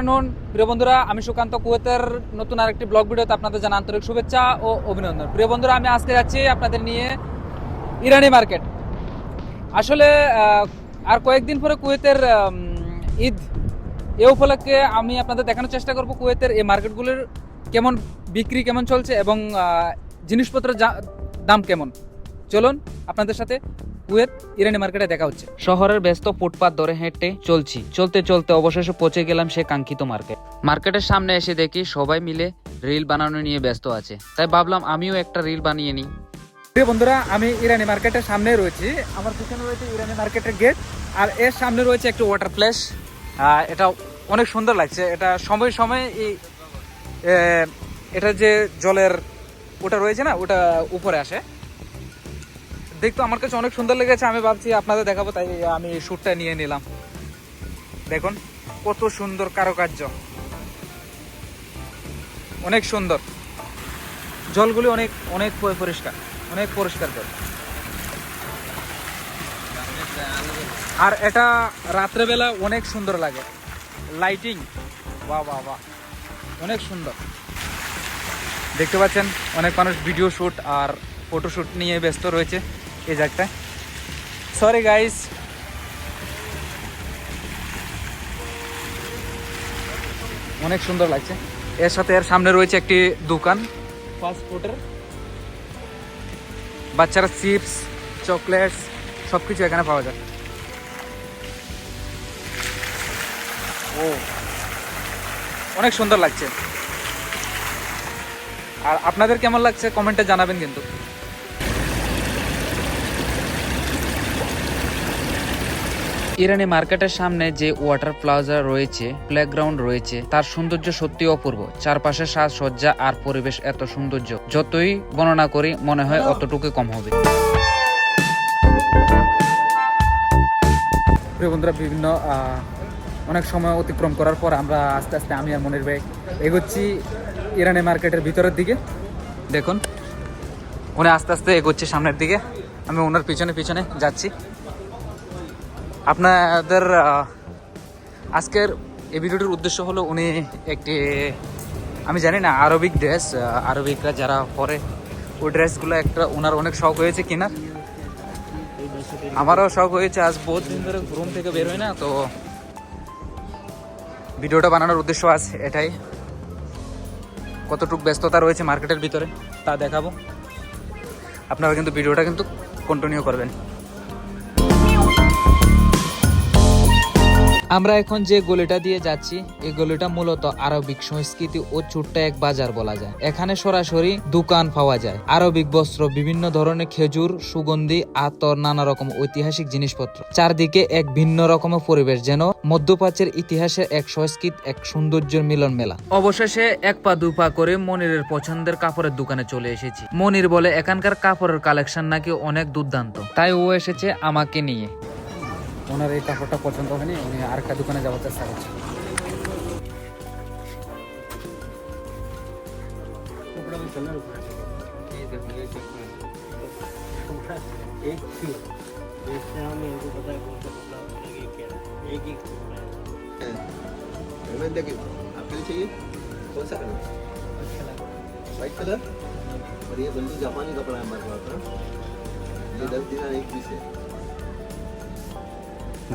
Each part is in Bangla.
প্রিয় বন্ধুরা, আমি সুকান্ত কুয়েতের নতুন আরেকটি ব্লগ ভিডিওতে আপনাদের জানা আন্তরিক শুভেচ্ছা ও অভিনন্দন। প্রিয় বন্ধুরা, আমি আজকে যাচ্ছি আপনাদের নিয়ে ইরানি মার্কেট। আসলে আর কয়েকদিন পরে কুয়েতের ঈদ, এ উপলক্ষে আমি আপনাদের দেখানোর চেষ্টা করব কুয়েতের এই মার্কেটগুলোর কেমন বিক্রি কেমন চলছে এবং জিনিসপত্রের দাম কেমন। চলুন আপনাদের সাথে কুয়েত ইরানি মার্কেটে দেখা হচ্ছে। শহরের ব্যস্ত ফুটপাত ধরে হেঁটে চলতে চলতে অবশেষে পৌঁছে গেলাম সে কাঙ্ক্ষিত মার্কেটের সামনে এসে দেখি সবাই মিলে রিল বানানো নিয়ে ব্যস্ত আছে, তাই ভাবলাম আমিও একটা রিল বানিয়ে নিই। প্রিয় বন্ধুরা, আমি ইরানি মার্কেটের সামনে রয়েছি। আমার পিছনে রয়েছে ইরানি মার্কেটের গেট, আর এর সামনে রয়েছে একটি ওয়াটার প্লেস। এটা অনেক সুন্দর লাগছে। এটা সময় সময় এটা যে জলের ওটা রয়েছে না, ওটা উপরে আসে। দেখতে আমার কাছে অনেক সুন্দর লেগেছে। আমি ভাবছি আপনাদের দেখাবো, তাই আমি শ্যুটটা নিয়ে নিলাম। দেখুন কত সুন্দর কারুকার্য, অনেক সুন্দর। জলগুলি অনেক অনেক পরিষ্কার, অনেক পরিষ্কার জল। আর এটা রাত্রেবেলা অনেক সুন্দর লাগে, লাইটিং, বাহ বাহ বাহ, অনেক সুন্দর। দেখতে পাচ্ছেন অনেক মানুষ ভিডিও শ্যুট আর ফটোশ্যুট নিয়ে ব্যস্ত রয়েছে এই জায়গাটায়। সরি গাইস, অনেক সুন্দর লাগছে। এর সাথে এর সামনে রয়েছে একটি দোকান ফাস্ট ফুডের। বাচ্চারা চিপস, চকলেটস সবকিছু এখানে পাওয়া যায়। ও, অনেক সুন্দর লাগছে। আর আপনাদের কেমন লাগছে কমেন্টে জানাবেন কিন্তু। ইরানি মার্কেটের সামনে যে ওয়াটার প্লাজা রয়েছে, প্লেগ্রাউন্ড রয়েছে, তার সৌন্দর্য সত্যি অপূর্ব। চারপাশে সাজসজ্জা আর পরিবেশ এত সৌন্দর্য, যতই বর্ণনা করি মনে হয় অতটুকু কম হবে। প্রিয় বন্ধুরা, বিভিন্ন অনেক সময় অতিক্রম করার পর আমরা আস্তে আস্তে আমি আর মনির ভাই এগোচ্ছি ইরানি মার্কেটের ভিতরের দিকে। দেখুন উনি আস্তে আস্তে এগোচ্ছে সামনের দিকে, আমি ওনার পিছনে পিছনে যাচ্ছি। আপনাদের আজকের এই ভিডিওটির উদ্দেশ্য হলো, উনি একটি, আমি জানি না, আরবিক ড্রেস, আরবিকরা যারা পরে ওই ড্রেসগুলো একটা ওনার অনেক শখ হয়েছে কেনার। আমারও শখ হয়েছে। আজ বহুত দিন ধরে রুম থেকে বের হয় না, তো ভিডিওটা বানানোর উদ্দেশ্য আজ এটাই। কতটুকু ব্যস্ততা রয়েছে মার্কেটের ভিতরে তা দেখাবো। আপনারা কিন্তু ভিডিওটা কিন্তু কন্টিনিউ করবেন। আমরা এখন যে গলিটা দিয়ে যাচ্ছি, এই গলিটা মূলত আরবিক সংস্কৃতি ও ছোট্ট এক বাজার বলা যায়। এখানে সরাসরি দোকান পাওয়া যায়, আরবিক বস্ত্র, বিভিন্ন ধরনের খেজুর, সুগন্ধি, আতর, নানা রকম ঐতিহাসিক জিনিসপত্র। চারদিকে এক ভিন্ন রকমের পরিবেশ, যেন মধ্যপ্রাচ্যের ইতিহাসের এক সংস্কৃত, এক সৌন্দর্যের মিলন মেলা। অবশেষে এক পা দু পা করে মনিরের পছন্দের কাপড়ের দোকানে চলে এসেছি। মনির বলে এখানকার কাপড়ের কালেকশন নাকি অনেক দুর্দান্ত, তাই ও এসেছে আমাকে নিয়ে। ওনার এই কাপড়টা পছন্দ হয়নি, উনি আরেকটা দোকানে যাওয়ার চেষ্টা করছে। आपके लिए चाहिए कौन सा कलर? White colour. और ये बिल्कुल जापानी कपड़ा है हमारे पास। ये 10 दिनार एक पीस है।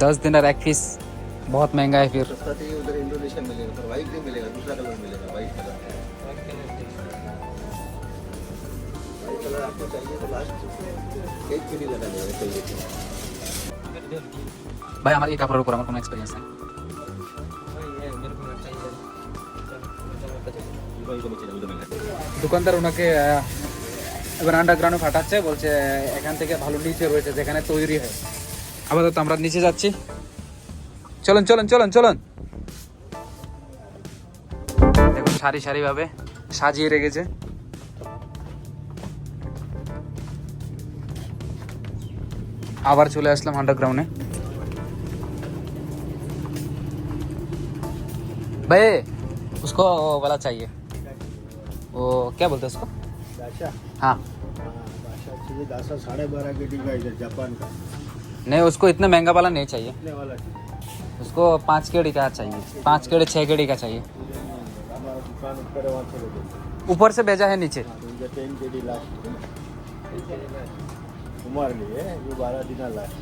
10 दिनार एक पीस, बहुत महंगा है। फिर सस्ता चाहिए उधर इंडोनेशिया मिलेगा, पर व्हाइट नहीं मिलेगा, दूसरा कलर मिलेगा। व्हाइट कलर आपको चाहिए तो लास्ट एक चुनी लगा देगा चाहिए। ভাই, আমার এই কাপড়ের উপর আমার কোনো এক্সপেরিয়েন্স নেই। দোকানদার ওনাকে এবার আন্ডারগ্রাউন্ডে পাঠাচ্ছে, বলছে এখান থেকে ভালো নিচে রয়েছে যেখানে তৈরি হয়। আপাতত আমরা নিচে যাচ্ছি। চলুন চলুন চলুন চলুন। দেখুন সারি সারি ভাবে সাজিয়ে রেখেছে। আবার চলে আসলাম আন্ডারগ্রাউন্ডে। भाई उसको वाला चाहिए, वो क्या बोलते हैं उसको? दाशा। हाँ, दाशा चाहिए। दाशा 12.5 के डी का इधर जापान का। नहीं उसको इतना महंगा वाला नहीं चाहिए। कितने वाला चाहिए? उसको 5 केड़ी का चाहिए, 5 केड़ी 6 केड़ी का चाहिए। हमारा दुकान ऊपर है, वहाँ चले जाओ। ऊपर से भेजा है नीचे। हाँ, तो इनका 10 KD लास्ट तुम्हारे लिए ये 12 दिन लास्ट।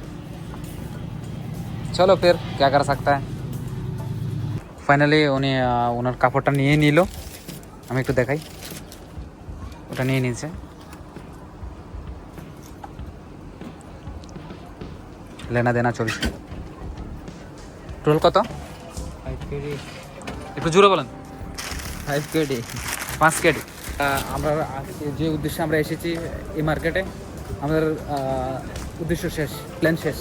চলো ফের क्या कर सकता है। ফাইনালি উনি ওনার কাপড়টা নিয়ে নিল, আমি একটু দেখাই। ওটা নিয়ে নিয়েছে, লেনা দেনা চলছে। টোটাল কত? 5 কেডি, একটু জোরে বলেন। 5 কেডি। 5 কেডি। আমরা আজকে যে উদ্দেশ্যে আমরা এসেছি এই মার্কেটে, আমাদের উদ্দেশ্য শেষ, প্ল্যান শেষ।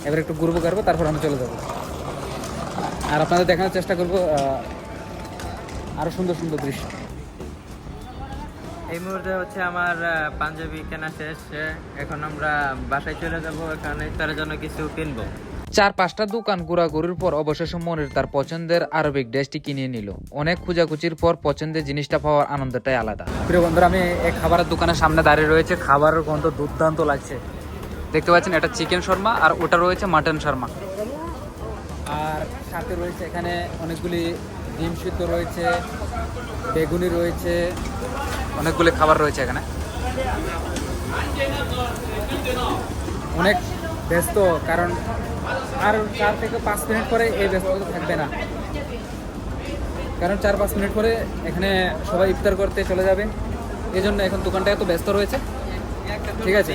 এবার একটু ঘুরবো করবো, তারপর আমরা চলে যাবো। আর আপনাদের দেখানোর চেষ্টা করবো আরও সুন্দর সুন্দর দৃশ্য। এই মুহূর্তে হচ্ছে আমার পাঞ্জাবি কেনা শেষ, এখন আমরা বাসায় চলে যাব, এখানে তার জন্য কিছু কিনবো। 4-5টা দোকান ঘোরাঘুরির পর অবশেষে মনির তার পছন্দের আরবিক ড্রেসটি কিনে নিল। অনেক খোঁজাখুচির পর পছন্দের জিনিসটা পাওয়ার আনন্দটাই আলাদা। প্রিয় বন্ধুরা, আমি এক খাবারের দোকানের সামনে দাঁড়িয়ে রয়েছে। খাবারের গন্ধ দুর্দান্ত লাগছে, দেখতে পাচ্ছেন। এটা চিকেন শর্মা আর ওটা রয়েছে মাটন শর্মা। আর সাথে রয়েছে এখানে অনেকগুলি ডিম সিদ্ধ রয়েছে, বেগুনি রয়েছে, অনেকগুলি খাবার রয়েছে এখানে। অনেক ব্যস্ত, কারণ আর 4 থেকে 5 মিনিট পরে এই ব্যস্ততা থাকবে না, কারণ 4-5 মিনিট পরে এখানে সবাই ইফতার করতে চলে যাবে। এই জন্য এখন দোকানটা এত ব্যস্ত রয়েছে। ঠিক আছে,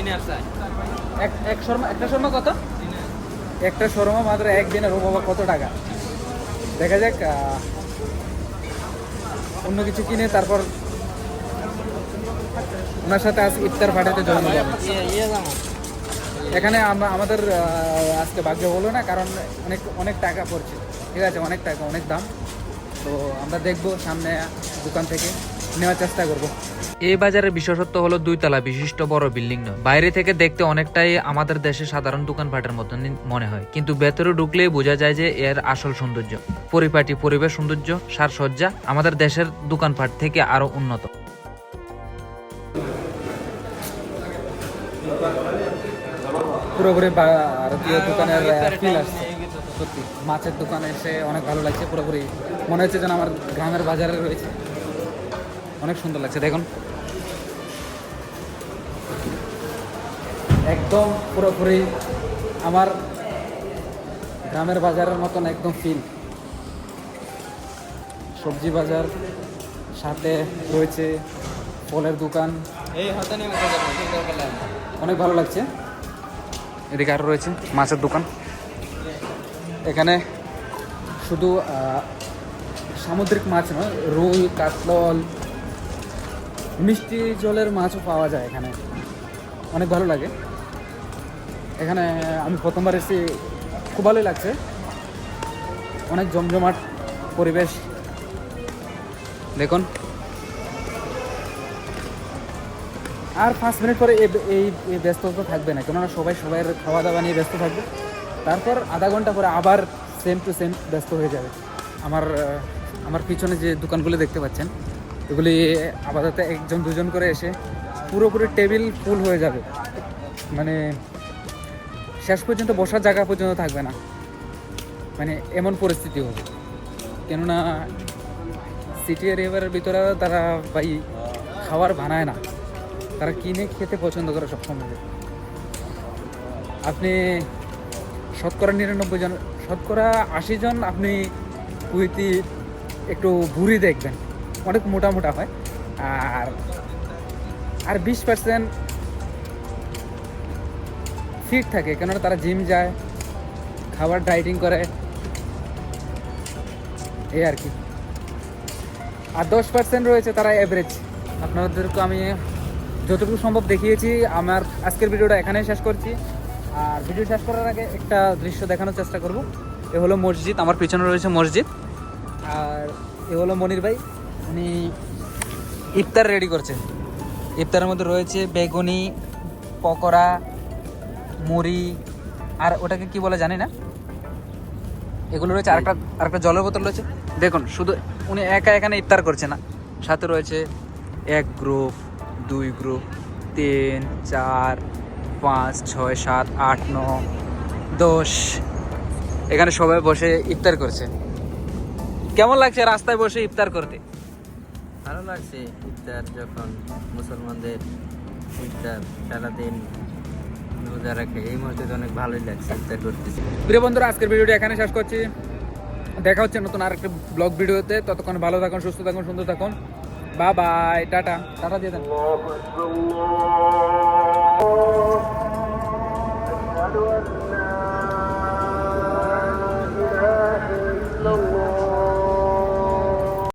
একটা শর্মা কত? একটা শর্মা মাত্র একদিনের। ও বাবা, কত টাকা! দেখা যাক, অন্য কিছু কিনে তারপর ওনার সাথে আজ ইফতার পাঠাতে জড়ানো যাবে। এখানে আমাদের আজকে ভাগ্য হলো না, কারণ অনেক টাকা পড়ছে। ঠিক আছে, অনেক টাকা, অনেক দাম। তো আমরা দেখবো, সামনে দোকান থেকে নেওয়ার চেষ্টা করব। এই বাজারের বিশেষত্ব হলো 2 তলা বিশিষ্ট বড় বিল্ডিং নয়। বাইরে থেকে দেখতে অনেকটাই আমাদের দেশের সাধারণ দোকানপাটের মতন মনে হয়, কিন্তু ভেতরে ঢুকলেই বোঝা যায় যে এর আসল সৌন্দর্য, পরিপাটি পরিবেশ, সৌন্দর্য, সাজসজ্জা আমাদের দেশের দোকানপাট থেকে আরো উন্নত। পুরোপুরি ভারতীয় দোকানের ফিল আসছে। সত্যি মাছের দোকানে এসে অনেক ভালো লাগছে। পুরোপুরি মনে হচ্ছে যেন আমার গ্রামের বাজারে রয়েছে। অনেক সুন্দর লাগছে, দেখুন। একদম পুরোপুরি আমার গ্রামের বাজারের মতন একদম ফিল। সবজি বাজার, সাথে রয়েছে ফলের দোকান। অনেক ভালো লাগছে। এদিকে আরও রয়েছে মাছের দোকান। এখানে শুধু সামুদ্রিক মাছ নয়, রুই, কাতল, মিষ্টি জলের মাছও পাওয়া যায় এখানে। অনেক ভালো লাগে এখানে। আমি প্রথমবার এসে খুব ভালোই লাগছে। অনেক জমজমাট পরিবেশ, দেখুন। আর 5 মিনিট পরে এই ব্যস্ততা থাকবে না, কেননা সবাই খাওয়া দাওয়া নিয়ে ব্যস্ত থাকবে। তারপর আধা ঘন্টা পরে আবার সেম টু সেম ব্যস্ত হয়ে যাবে। আমার পিছনে যে দোকানগুলো দেখতে পাচ্ছেন, এগুলি আপাতত 1-2 করে এসে পুরোপুরি টেবিল ফুল হয়ে যাবে। মানে শেষ পর্যন্ত বসার জায়গা পর্যন্ত থাকবে না, মানে এমন পরিস্থিতি হবে। কেননা সিটি এরিয়ার ভিতরে তারা খাবার বানায় না, তারা কিনে খেতে পছন্দ করে সবসময়। আপনি শতকরা 99 জন, শতকরা 80 জন আপনি কুইতি একটু ভুঁড়ি দেখবেন, অনেক মোটা মোটা হয়। আর 20% ফিট থাকে, কেননা তারা জিম যায়, খাবার ডায়েটিং করে, এই আর কি। আর 10% রয়েছে তারা অ্যাভারেজ। আপনাদেরকে আমি যতটুকু সম্ভব দেখিয়েছি। আমার আজকের ভিডিওটা এখানেই শেষ করছি। আর ভিডিও শেষ করার আগে একটা দৃশ্য দেখানোর চেষ্টা করব। এ হলো মসজিদ, আমার পিছনে রয়েছে মসজিদ। আর এ হলো মনির ভাই, উনি ইফতার রেডি করছে। ইফতারের মধ্যে রয়েছে বেগুনি, পকোড়া, মুড়ি, আর ওটাকে কি বলে জানি না, এগুলো রয়েছে। আরেকটা জলের বোতল রয়েছে। দেখুন, শুধু উনি একা এখানে ইফতার করছে না, সাথে রয়েছে 1 গ্রুপ, 2 গ্রুপ, 3, 4, 5, 6, 7, 8, 9, 10, এখানে সবাই বসে ইফতার করছে। কেমন লাগছে রাস্তায় বসে ইফতার করতে? ভালো লাগছে ইফতার, যখন মুসলমানদের ইফতার সারাদিন রোজা রাখে, এই মুহূর্তে তো অনেক ভালোই লাগছে ইফতার করতেছি। প্রিয় বন্ধুরা, আজকের ভিডিওটি এখানে শেষ করছি। দেখা হচ্ছে নতুন আরেকটা ব্লগ ভিডিওতে। ততক্ষণ ভালো থাকুন, সুস্থ থাকুন, সুন্দর থাকুন। বাই বাই, টাটা টাটা দিয়ে দেন।